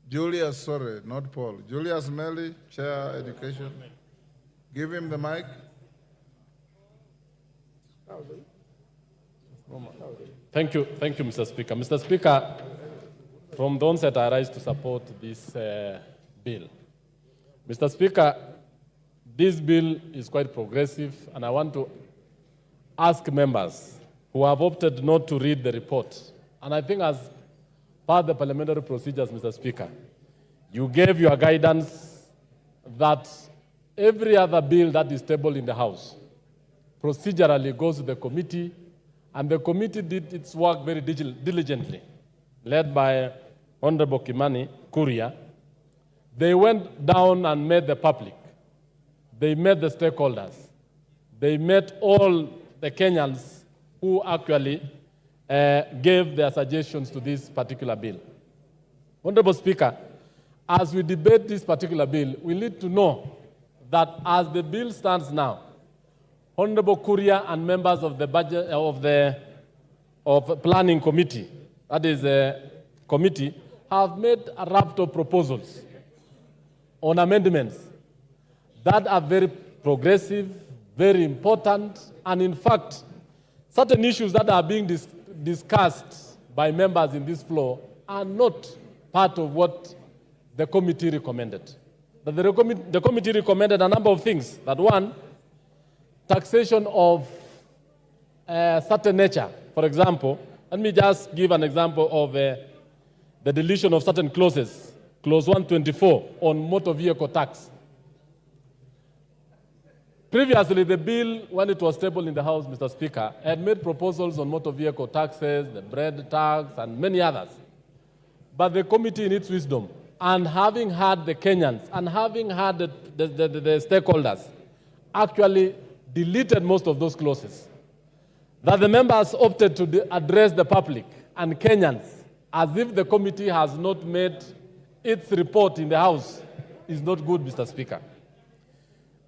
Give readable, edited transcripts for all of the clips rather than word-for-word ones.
Julius, sorry, not Paul. Julius Melly, Chair Education. Give him the mic. Thank you, Mr. Speaker. Mr. Speaker, from the onset, I rise to support this bill. Mr. Speaker, this bill is quite progressive, and I want to ask members who have opted not to read the report, and I think as part of the parliamentary procedures, Mr. Speaker, you gave your guidance that every other bill that is tabled in the House procedurally goes to the committee, and the committee did its work very diligently, led by Honorable Kimani Kuria. They went down and met the public. They met the stakeholders. They met all the Kenyans who actually gave their suggestions to this particular bill. Honorable Speaker, as we debate this particular bill, we need to know that as the bill stands now, Honorable Kuria and members of the budget of planning committee, that is a committee, have made a raft of proposals on amendments that are very progressive, very important, and in fact, certain issues that are being discussed by members in this floor are not part of what the committee recommended. But the committee recommended a number of things. That one, taxation of certain nature. For example, let me just give an example of the deletion of certain clauses. Clause 124 on motor vehicle tax. Previously, the bill, when it was tabled in the House, Mr. Speaker, had made proposals on motor vehicle taxes, the bread tax, and many others. But the committee, in its wisdom, and having had the Kenyans, and having had the stakeholders, actually deleted most of those clauses. That the members opted to address the public and Kenyans as if the committee has not made its report in the House is not good, Mr. Speaker.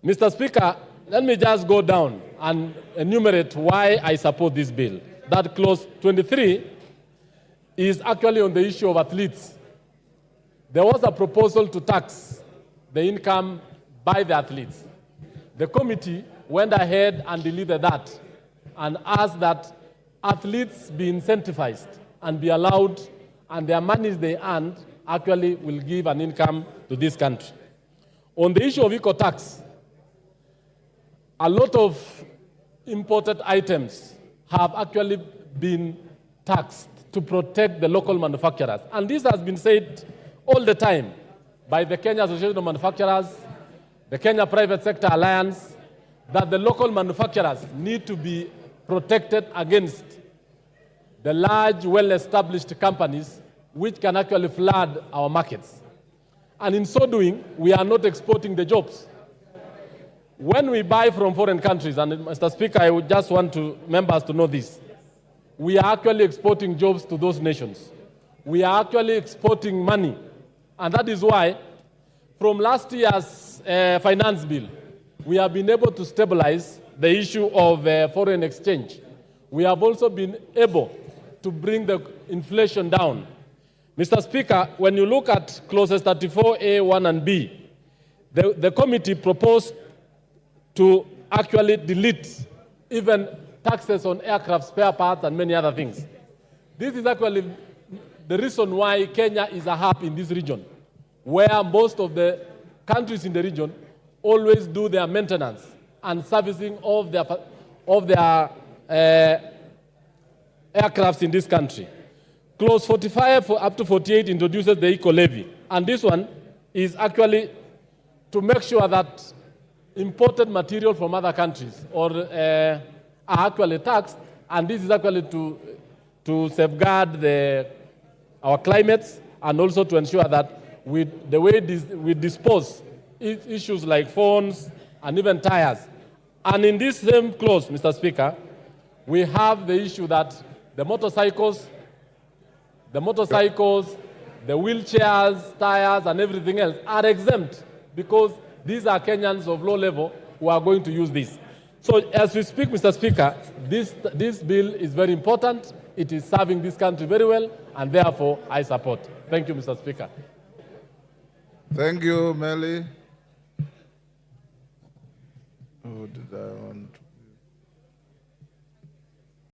Mr. Speaker, let me just go down and enumerate why I support this bill. That clause 23 is actually on the issue of athletes. There was a proposal to tax the income by the athletes. The committee went ahead and deleted that and asked that athletes be incentivized and be allowed, and their monies they earned actually will give an income to this country. On the issue of eco-tax, a lot of imported items have actually been taxed to protect the local manufacturers. And this has been said all the time by the Kenya Association of Manufacturers, the Kenya Private Sector Alliance, that the local manufacturers need to be protected against the large, well-established companies which can actually flood our markets. And in so doing, we are not exporting the jobs. When we buy from foreign countries, and Mr. Speaker, I would just want members to know this, we are actually exporting jobs to those nations. We are actually exporting money. And that is why, from last year's finance bill, we have been able to stabilize the issue of foreign exchange. We have also been able to bring the inflation down. Mr. Speaker, when you look at clauses 34A, 1 and B, the committee proposed to actually delete even taxes on aircraft spare parts and many other things. This is actually the reason why Kenya is a hub in this region, where most of the countries in the region always do their maintenance and servicing of their aircrafts in this country. Clause 45 up to 48 introduces the eco levy, and this one is actually to make sure that imported material from other countries are actually taxed, and this is actually to safeguard our climates and also to ensure that the way we dispose issues like phones and even tires. And in this same clause, Mr. Speaker, we have the issue that the motorcycles, the wheelchairs, tires, and everything else are exempt because these are Kenyans of low level who are going to use this. So as we speak, Mr. Speaker, this bill is very important. It is serving this country very well, and therefore I support. Thank you, Mr. Speaker. Thank you, Melly. Who did I want to